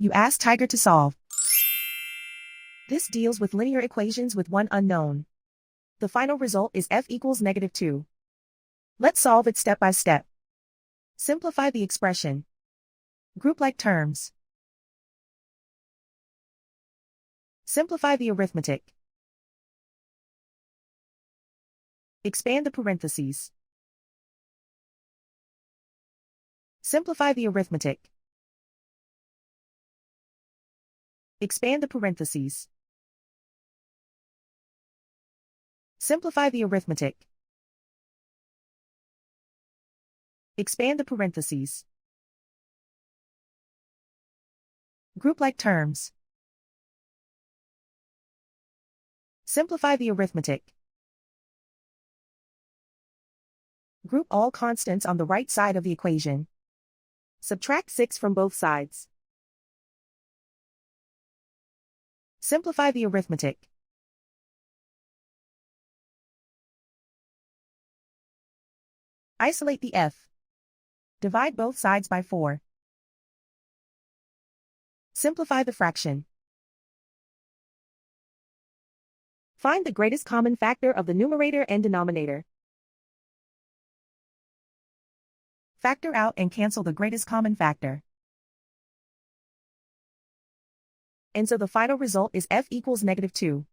You ask Tiger to solve. This deals with linear equations with one unknown. The final result is f equals -2. Let's solve it step by step. Simplify the expression. Group like terms. Simplify the arithmetic. Expand the parentheses. Simplify the arithmetic. Expand the parentheses. Simplify the arithmetic. Expand the parentheses. Group like terms. Simplify the arithmetic. Group all constants on the right side of the equation. Subtract 6 from both sides. Simplify the arithmetic. Isolate the f. Divide both sides by 4. Simplify the fraction. Find the greatest common factor of the numerator and denominator. Factor out and cancel the greatest common factor. And so the final result is f equals -2.